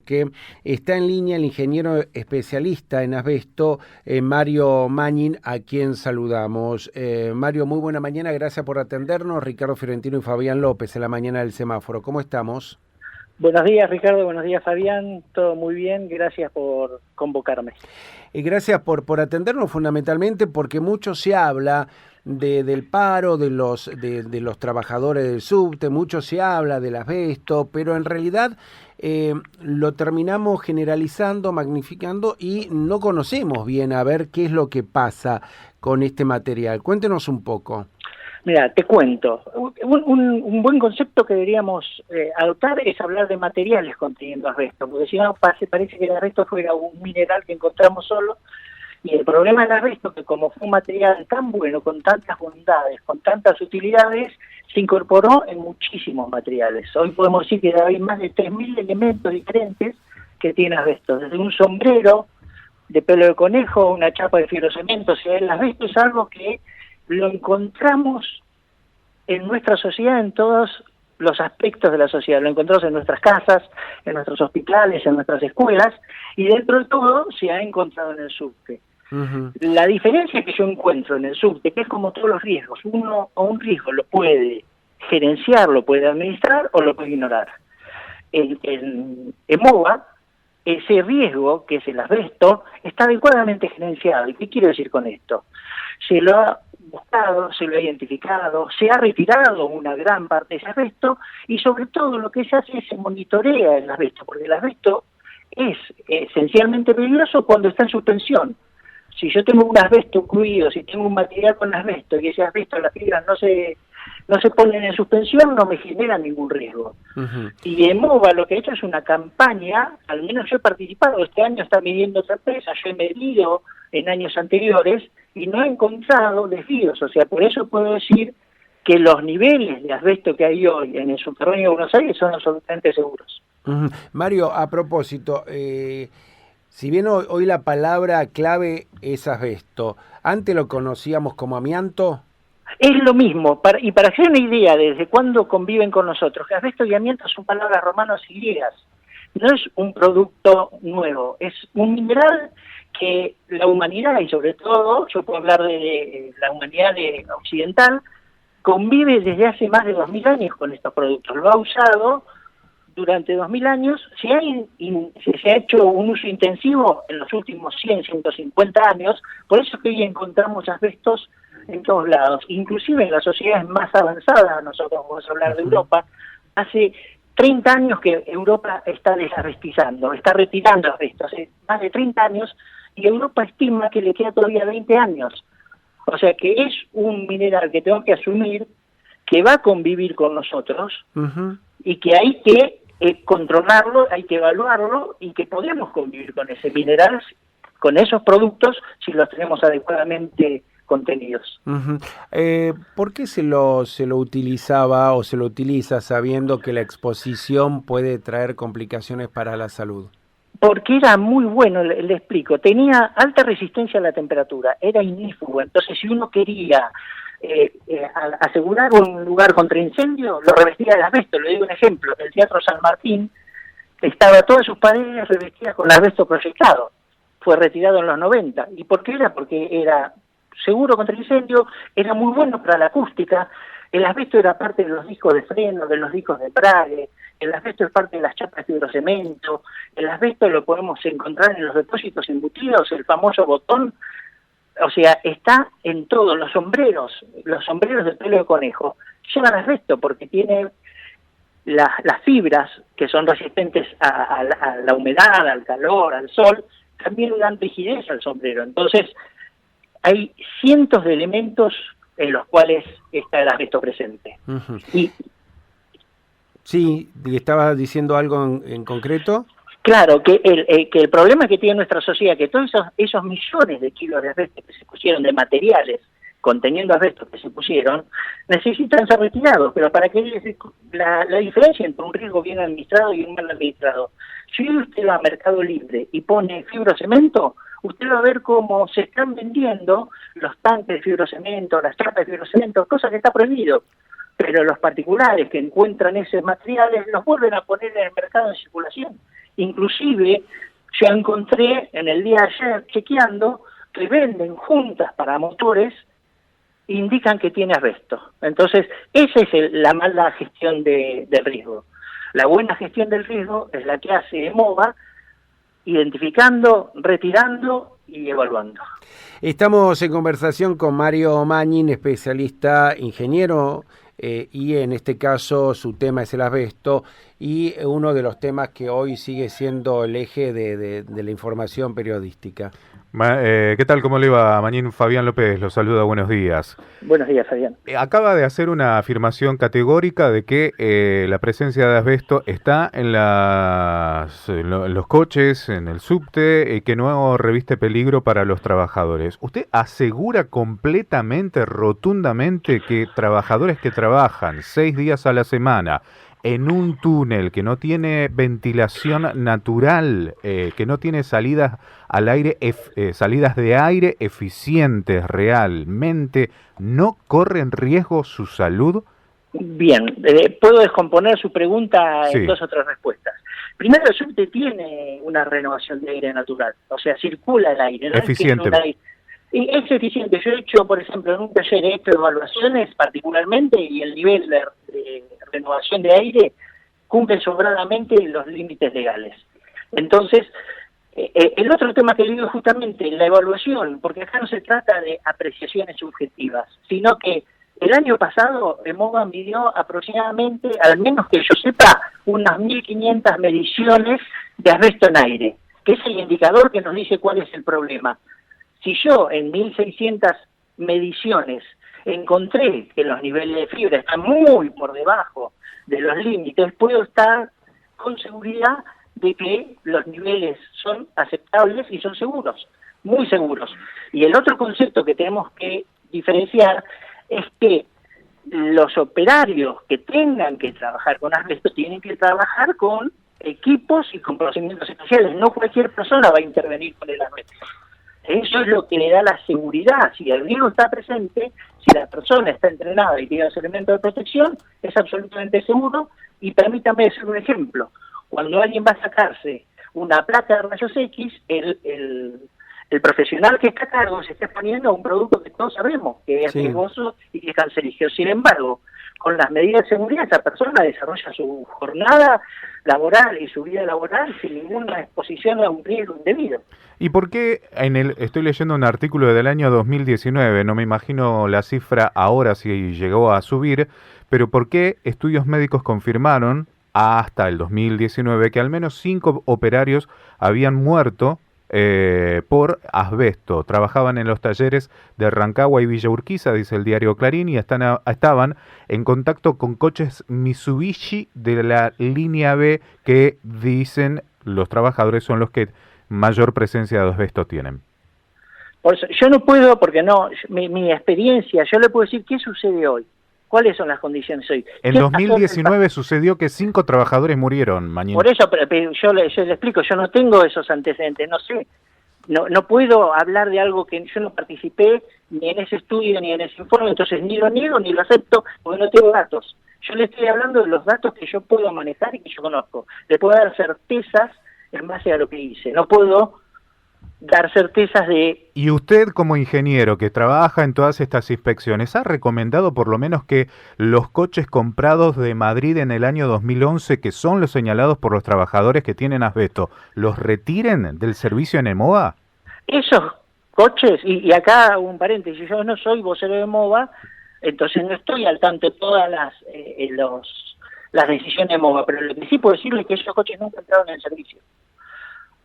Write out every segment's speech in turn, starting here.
porque está en línea el ingeniero especialista en asbesto, Mario Magnin, a quien saludamos. Mario, muy buena mañana, gracias por atendernos. Ricardo Fiorentino y Fabián López en la mañana del semáforo. ¿Cómo estamos? Buenos días, Ricardo. Buenos días, Fabián. Todo muy bien. Gracias por convocarme. Gracias por atendernos, fundamentalmente porque mucho se habla del paro, de los trabajadores del subte, mucho se habla del asbesto, pero en realidad lo terminamos generalizando, magnificando y no conocemos bien a ver qué es lo que pasa con este material. Cuéntenos un poco. Mira, te cuento. Un buen concepto que deberíamos adoptar es hablar de materiales conteniendo asbesto, porque si no parece que el asbesto fuera un mineral que encontramos solo, y el problema del asbesto, que como fue un material tan bueno, con tantas bondades, con tantas utilidades, se incorporó en muchísimos materiales. Hoy podemos decir que hay más de 3.000 elementos diferentes que tiene asbesto, desde un sombrero de pelo de conejo, una chapa de fibrocemento. O sea, el asbesto es algo que lo encontramos en nuestra sociedad, en todos los aspectos de la sociedad. Lo encontramos en nuestras casas, en nuestros hospitales, en nuestras escuelas, y dentro de todo se ha encontrado en el subte. Uh-huh. La diferencia que yo encuentro en el subte, que es como todos los riesgos, uno o un riesgo lo puede gerenciar, lo puede administrar o lo puede ignorar. En MOVA, ese riesgo, que es el asbesto, está adecuadamente gerenciado. ¿Y qué quiero decir con esto? Se lo ha buscado, se lo ha identificado, se ha retirado una gran parte de ese asbesto y sobre todo lo que se hace es se monitorea el asbesto, porque el asbesto es esencialmente peligroso cuando está en suspensión. Si yo tengo un asbesto incluido, si tengo un material con asbesto y ese asbesto, las fibras no se ponen en suspensión, no me genera ningún riesgo. Uh-huh. Y EMOVA lo que ha hecho es una campaña, al menos yo he participado, este año está midiendo otra empresa, yo he medido en años anteriores y no he encontrado desvíos. O sea, por eso puedo decir que los niveles de asbesto que hay hoy en el subterráneo de Buenos Aires son absolutamente seguros. Uh-huh. Mario, a propósito, si bien hoy la palabra clave es asbesto, ¿antes lo conocíamos como amianto? Es lo mismo, y para hacer una idea de desde cuándo conviven con nosotros, que asbesto y amianto son palabras romanas y griegas. No es un producto nuevo, es un mineral que la humanidad, y sobre todo, yo puedo hablar de la humanidad occidental, convive desde hace más de 2000 años con estos productos. Lo ha usado durante 2000 años, se ha hecho un uso intensivo en los últimos 100, 150 años, por eso es que hoy encontramos asbestos en todos lados, inclusive en las sociedades más avanzadas. Nosotros vamos a hablar de Europa, hace 30 años que Europa está desasbestizando, está retirando asbesto, hace más de 30 años, y Europa estima que le queda todavía 20 años. O sea que es un mineral que tengo que asumir, que va a convivir con nosotros, uh-huh, y que hay que controlarlo, hay que evaluarlo, y que podemos convivir con ese mineral, con esos productos, si los tenemos adecuadamente contenidos. Uh-huh. ¿Por qué se lo utilizaba o se lo utiliza sabiendo que la exposición puede traer complicaciones para la salud? Porque era muy bueno, le explico, tenía alta resistencia a la temperatura, era ignífugo, entonces si uno quería asegurar un lugar contra incendio, lo revestía de asbesto. Le doy un ejemplo: el Teatro San Martín estaba todas sus paredes revestidas con asbesto proyectado, fue retirado en los 90. ¿Y por qué era? Porque era seguro contra incendio, era muy bueno para la acústica. El asbesto era parte de los discos de freno, de los discos de embrague, el asbesto es parte de las chapas de fibrocemento, el asbesto lo podemos encontrar en los depósitos embutidos, el famoso botón. O sea, está en todos los sombreros de pelo de conejo llevan asbesto porque tiene las fibras que son resistentes a la humedad, al calor, al sol, también le dan rigidez al sombrero. Entonces, hay cientos de elementos en los cuales está el asbesto presente. Uh-huh. Sí, ¿y estabas diciendo algo en concreto? Claro, que el problema que tiene nuestra sociedad, que todos esos millones de kilos de asbesto que se pusieron, de materiales conteniendo asbesto que se pusieron, necesitan ser retirados. Pero para que la diferencia entre un riesgo bien administrado y un mal administrado, si usted va a Mercado Libre y pone fibrocemento, usted va a ver cómo se están vendiendo los tanques de fibrocemento, las chapas de fibrocemento, cosas que está prohibido. Pero los particulares que encuentran esos materiales los vuelven a poner en el mercado en circulación Inclusive, yo encontré en el día de ayer, chequeando, que venden juntas para motores, indican que tiene asbesto. Entonces, esa es la mala gestión del riesgo. La buena gestión del riesgo es la que hace EMOVA, identificando, retirando y evaluando. Estamos en conversación con Mario Magnin, especialista, ingeniero, y en este caso su tema es el asbesto, y uno de los temas que hoy sigue siendo el eje de la información periodística. ¿Qué tal? ¿Cómo le va, Magnin? Fabián López lo saluda, buenos días. Buenos días, Fabián. Acaba de hacer una afirmación categórica de que la presencia de asbesto está en los coches, en el subte, y que no reviste peligro para los trabajadores. ¿Usted asegura completamente, rotundamente, que trabajadores que trabajan 6 días a la semana en un túnel que no tiene ventilación natural, que no tiene salidas al aire, salidas de aire eficientes realmente, no corren riesgo su salud? Bien, puedo descomponer su pregunta en Sí. 2 o 3 respuestas. Primero, el subte tiene una renovación de aire natural, o sea, circula el aire. ¿No? Eficiente. Es eficiente. Yo he hecho, por ejemplo, en un taller he hecho evaluaciones particularmente y el nivel de renovación de aire cumple sobradamente los límites legales. Entonces, el otro tema que le digo es justamente la evaluación, porque acá no se trata de apreciaciones subjetivas, sino que el año pasado EMOVA midió aproximadamente, al menos que yo sepa, unas 1.500 mediciones de asbesto en aire, que es el indicador que nos dice cuál es el problema. Si yo en 1.600 mediciones encontré que los niveles de fibra están muy por debajo de los límites, puedo estar con seguridad de que los niveles son aceptables y son seguros, muy seguros. Y el otro concepto que tenemos que diferenciar es que los operarios que tengan que trabajar con asbesto tienen que trabajar con equipos y con procedimientos especiales. No cualquier persona va a intervenir con el asbesto. Eso es lo que le da la seguridad. Si el riesgo está presente, si la persona está entrenada y tiene los elementos de protección, es absolutamente seguro. Y permítame decir un ejemplo. Cuando alguien va a sacarse una placa de rayos X, el profesional que está a cargo se está exponiendo a un producto que todos sabemos que es riesgoso y que es cancerígeno. Sin embargo, con las medidas de seguridad, esa persona desarrolla su jornada laboral y su vida laboral sin ninguna exposición a un riesgo indebido. ¿Y por qué estoy leyendo un artículo del año 2019, no me imagino la cifra ahora si llegó a subir, pero por qué estudios médicos confirmaron hasta el 2019 que al menos 5 operarios habían muerto por asbesto? Trabajaban en los talleres de Rancagua y Villa Urquiza, dice el diario Clarín, y estaban en contacto con coches Mitsubishi de la línea B, que dicen los trabajadores son los que mayor presencia de asbesto tienen. Por eso, yo no puedo, porque no, mi experiencia, yo le puedo decir qué sucede hoy, cuáles son las condiciones hoy. En 2019 sucedió que 5 trabajadores murieron, Magnin. Por eso, pero yo le explico, yo no tengo esos antecedentes, no sé, no puedo hablar de algo que yo no participé ni en ese estudio ni en ese informe, entonces ni lo niego ni lo acepto porque no tengo datos. Yo le estoy hablando de los datos que yo puedo manejar y que yo conozco. Le puedo dar certezas en base a lo que hice. No puedo dar certezas de... Y usted, como ingeniero que trabaja en todas estas inspecciones, ¿ha recomendado por lo menos que los coches comprados de Madrid en el año 2011, que son los señalados por los trabajadores que tienen asbesto, los retiren del servicio en EMOVA? Esos coches, y acá un paréntesis, yo no soy vocero de EMOVA, entonces no estoy al tanto de todas las decisiones de EMOVA, pero lo que sí puedo decirle es que esos coches nunca entraron en servicio.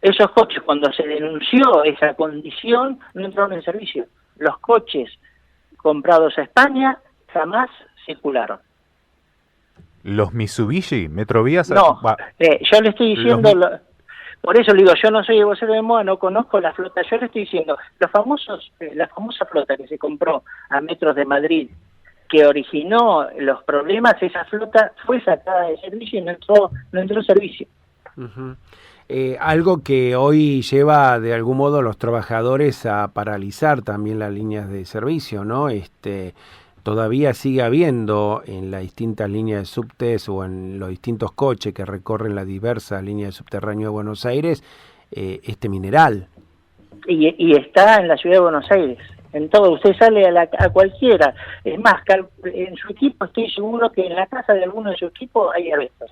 Esos coches, cuando se denunció esa condición, no entraron en servicio. Los coches comprados a España jamás circularon. ¿Los Mitsubishi? ¿Metrovías? No, yo le estoy diciendo... Por eso le digo, yo no soy el vocero de MOA, no conozco la flota. Yo le estoy diciendo, la famosa flota que se compró a metros de Madrid, que originó los problemas, esa flota fue sacada de servicio y no entró en servicio. Uh-huh. Algo que hoy lleva de algún modo a los trabajadores a paralizar también las líneas de servicio, ¿no? todavía sigue habiendo en las distintas líneas de subtes o en los distintos coches que recorren las diversas líneas de subterráneo de Buenos Aires, este mineral. Y está en la ciudad de Buenos Aires. En todo, usted sale a cualquiera. Es más, en su equipo estoy seguro que en la casa de alguno de su equipo hay asbestos.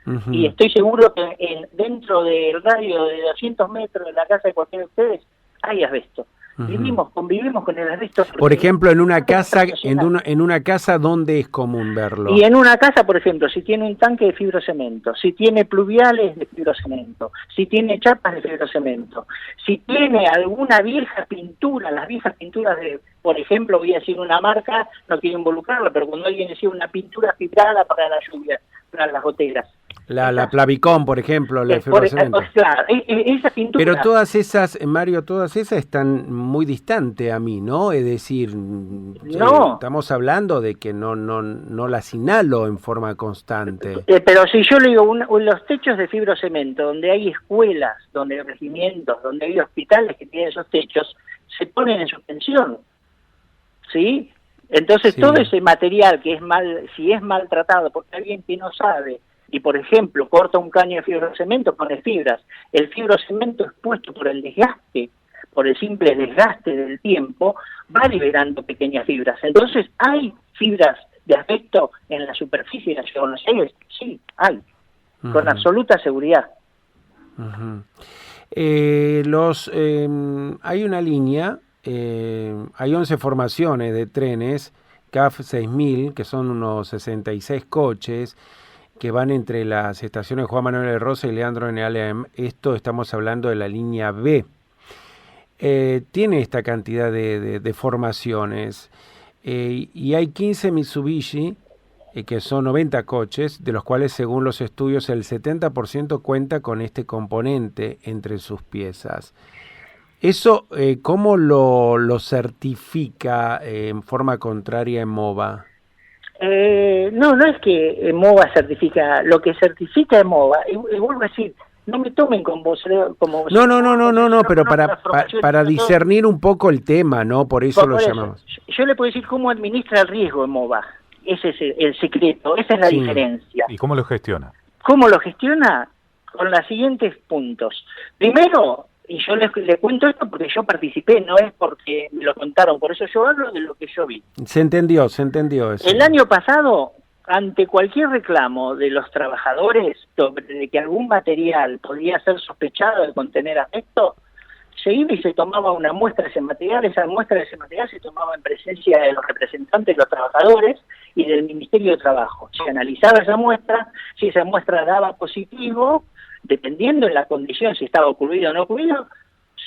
Uh-huh. Y estoy seguro que dentro del radio de 200 metros de la casa de cualquiera de ustedes hay asbesto. Uh-huh. Convivimos con el asbesto. Por ejemplo, en una casa, en una casa, ¿dónde es común verlo? Y en una casa, por ejemplo, si tiene un tanque de fibrocemento, si tiene pluviales de fibrocemento, si tiene chapas de fibrocemento, si tiene alguna vieja pintura, las viejas pinturas de, por ejemplo, voy a decir una marca, no quiero involucrarla, pero cuando alguien decía una pintura fibrada para la lluvia, para las goteras. La Plavicom, por ejemplo, la fibrocemento. Claro, esa pintura. Pero todas esas, Mario, todas esas están muy distantes a mí, ¿no? Es decir, no. Estamos hablando de que no las inhalo en forma constante. Pero si yo le digo, los techos de fibrocemento, donde hay escuelas, donde hay regimientos, donde hay hospitales que tienen esos techos, se ponen en suspensión, ¿sí? Entonces todo ese material que es si es maltratado, porque alguien que no sabe, y por ejemplo corta un caño de fibrocemento, pone fibras, el fibrocemento expuesto por el desgaste, por el simple desgaste del tiempo, va liberando pequeñas fibras. Entonces, ¿hay fibras de asbesto en la superficie de la ciudad de Buenos Aires? Sí, hay, con absoluta seguridad. Hay una línea, hay 11 formaciones de trenes CAF 6000, que son unos 66 coches, que van entre las estaciones Juan Manuel de Rosas y Leandro N. Alem. Esto estamos hablando de la línea B. Tiene esta cantidad de formaciones y hay 15 Mitsubishi, que son 90 coches, de los cuales según los estudios el 70% cuenta con este componente entre sus piezas. ¿Eso cómo lo certifica en forma contraria EMOVA? No es que EMOVA certifica, lo que certifica EMOVA, y vuelvo a decir, no me tomen como No, pero para discernir un poco el tema, ¿no? Por eso lo llamamos. Yo le puedo decir cómo administra el riesgo EMOVA, ese es el secreto, esa es la diferencia. ¿Y cómo lo gestiona? ¿Cómo lo gestiona? Con los siguientes puntos. Primero, y yo le cuento esto porque yo participé, no es porque me lo contaron, por eso yo hablo de lo que yo vi. Se entendió eso. El año pasado, ante cualquier reclamo de los trabajadores de que algún material podía ser sospechado de contener asbesto, se iba y se tomaba una muestra de ese material. Esa muestra de ese material se tomaba en presencia de los representantes de los trabajadores y del Ministerio de Trabajo. Se analizaba esa muestra, si esa muestra daba positivo, dependiendo de la condición, si estaba ocurrido o no ocurrido,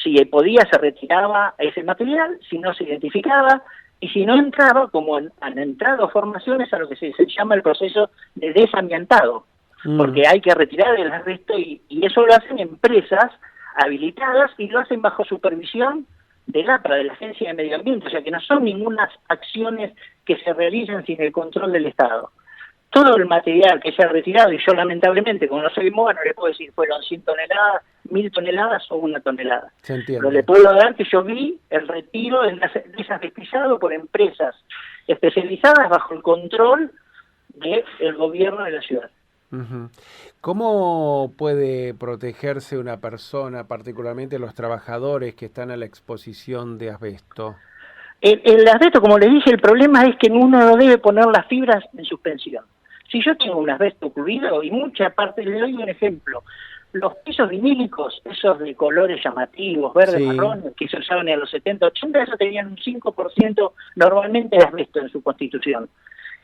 si podía se retiraba ese material, si no se identificaba, y si no entraba, como han entrado formaciones a lo que se llama el proceso de desamiantado, porque hay que retirar el asbesto y eso lo hacen empresas habilitadas y lo hacen bajo supervisión del APRA, de la Agencia de Medio Ambiente, o sea que no son ninguna acciones que se realicen sin el control del Estado. Todo el material que se ha retirado, y yo lamentablemente, como no soy EMOVA, no le puedo decir fueron 100 toneladas, 1000 toneladas o 1 tonelada. Se entiende. Pero le puedo dar que yo vi el retiro desasbestizado por empresas especializadas bajo el control del gobierno de la ciudad. ¿Cómo puede protegerse una persona, particularmente los trabajadores que están a la exposición de asbesto? El asbesto, como les dije, el problema es que uno no debe poner las fibras en suspensión. Si yo tengo un asbesto ocurrido, y mucha parte, le doy un ejemplo, los pisos vinílicos, esos de colores llamativos, verde, marrón, que se usaban en los 70, 80, esos tenían un 5% normalmente de asbesto en su constitución.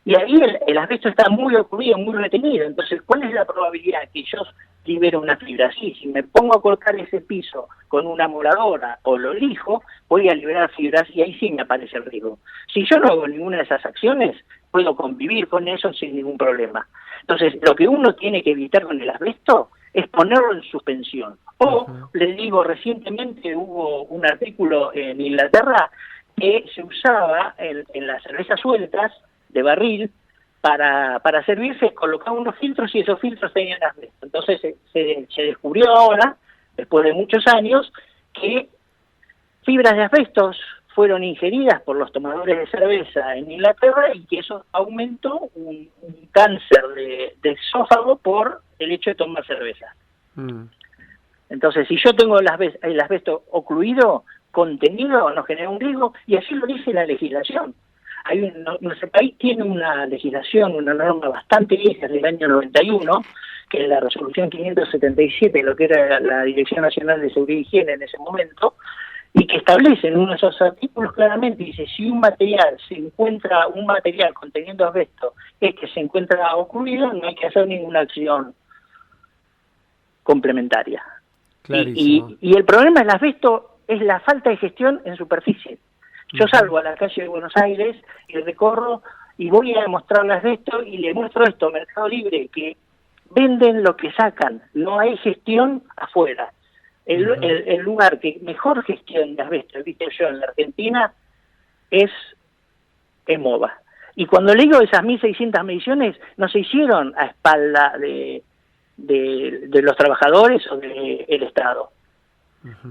Y ahí el asbesto está muy ocurrido, muy retenido. Entonces, ¿cuál es la probabilidad que yo libere una fibra? Sí, si me pongo a cortar ese piso con una moladora o lo lijo, voy a liberar fibras y ahí sí me aparece el riesgo. Si yo no hago ninguna de esas acciones, puedo convivir con eso sin ningún problema. Entonces, lo que uno tiene que evitar con el asbesto es ponerlo en suspensión. O, les digo, recientemente hubo un artículo en Inglaterra que se usaba en las cervezas sueltas de barril para servirse, colocaba unos filtros y esos filtros tenían asbesto. Entonces se descubrió ahora, después de muchos años, que fibras de asbestos fueron ingeridas por los tomadores de cerveza en Inglaterra y que eso aumentó un cáncer de esófago por el hecho de tomar cerveza. Entonces, si yo tengo el asbesto ocluido, contenido, nos genera un riesgo, y así lo dice la legislación. Nuestro país tiene una legislación, una norma bastante vieja del año 91, que es la resolución 577, lo que era la Dirección Nacional de Seguridad y Higiene en ese momento, y que establece en uno de esos artículos claramente, dice, si un material conteniendo asbesto se encuentra ocluido, no hay que hacer ninguna acción complementaria. Y el problema del asbesto es la falta de gestión en superficie. Yo salgo a la calle de Buenos Aires y recorro y voy a mostrarle asbesto y le muestro esto a Mercado Libre, que venden lo que sacan, no hay gestión afuera. El lugar que mejor gestión de asbesto he visto yo en la Argentina es MOBA. Y cuando le digo esas 1.600 mediciones, no se hicieron a espalda de los trabajadores o del Estado.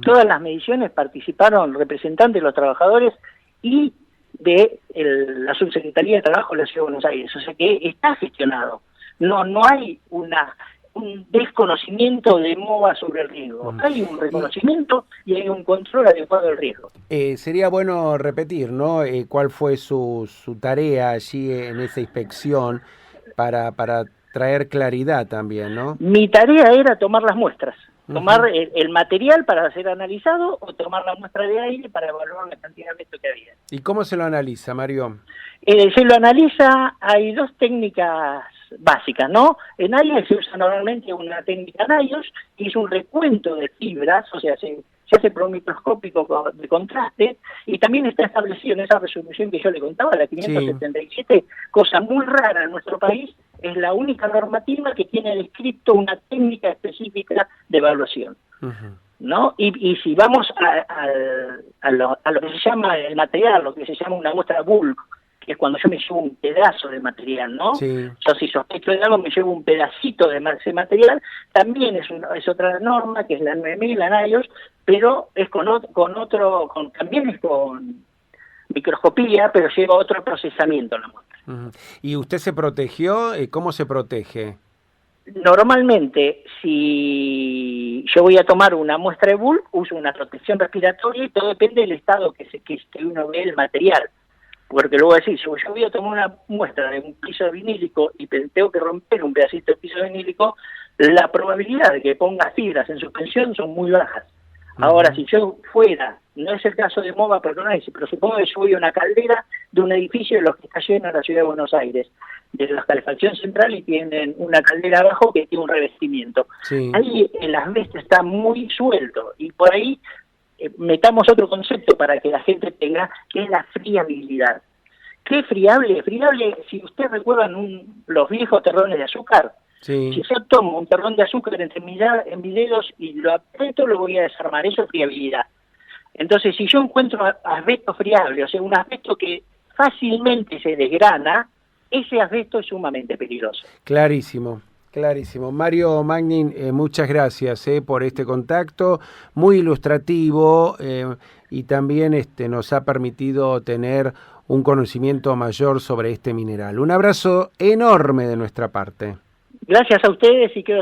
Todas las mediciones participaron representantes de los trabajadores y de la Subsecretaría de Trabajo de la Ciudad de Buenos Aires. O sea que está gestionado. No hay un desconocimiento de MOBA sobre el riesgo. Hay un reconocimiento y hay un control adecuado del riesgo. Sería bueno repetir, ¿no? ¿Cuál fue su tarea allí en esa inspección para traer claridad también, ¿no? Mi tarea era tomar las muestras. Tomar el material para ser analizado o tomar la muestra de aire para evaluar la cantidad de asbesto que había. ¿Y cómo se lo analiza, Mario? Se lo analiza, hay dos técnicas básicas, ¿no? En AIOS se usa normalmente una técnica NIOSH, que es un recuento de fibras, o sea, se hace por un microscópico de contraste, y también está establecido en esa resolución que yo le contaba, la 577, cosa muy rara en nuestro país, es la única normativa que tiene descrito una técnica específica de evaluación, ¿no? Y si vamos a lo que se llama el material, lo que se llama una muestra bulk, que es cuando yo me llevo un pedazo de material, ¿no? Sí. Yo si sospecho de algo me llevo un pedacito de ese material, también es otra norma, que es la 9000, la NIOSH, pero es también es con microscopía, pero lleva otro procesamiento la muestra. ¿Y usted se protegió? ¿Cómo se protege? Normalmente, si yo voy a tomar una muestra de bulk, uso una protección respiratoria y todo depende del estado que uno ve el material. Porque luego decir, si yo voy a tomar una muestra de un piso vinílico y tengo que romper un pedacito de piso vinílico, la probabilidad de que ponga fibras en suspensión son muy bajas. Ahora, si yo fuera, no es el caso de MOBA, pero supongo que yo voy a una caldera de un edificio de los que está lleno en la Ciudad de Buenos Aires, de la calefacción central, y tienen una caldera abajo que tiene un revestimiento. Sí. Ahí el asbesto está muy suelto, y por ahí metamos otro concepto para que la gente tenga, que es la friabilidad. ¿Qué es friable? Friable, si ustedes recuerdan los viejos terrones de azúcar, sí. Si yo tomo un terrón de azúcar entre mis dedos y lo aprieto, lo voy a desarmar. Eso es friabilidad. Entonces, si yo encuentro asbesto friable, o sea, un asbesto que fácilmente se desgrana, ese asbesto es sumamente peligroso. Clarísimo. Clarísimo. Mario Magnin, muchas gracias por este contacto, muy ilustrativo, y también nos ha permitido tener un conocimiento mayor sobre este mineral. Un abrazo enorme de nuestra parte. Gracias a ustedes y quedo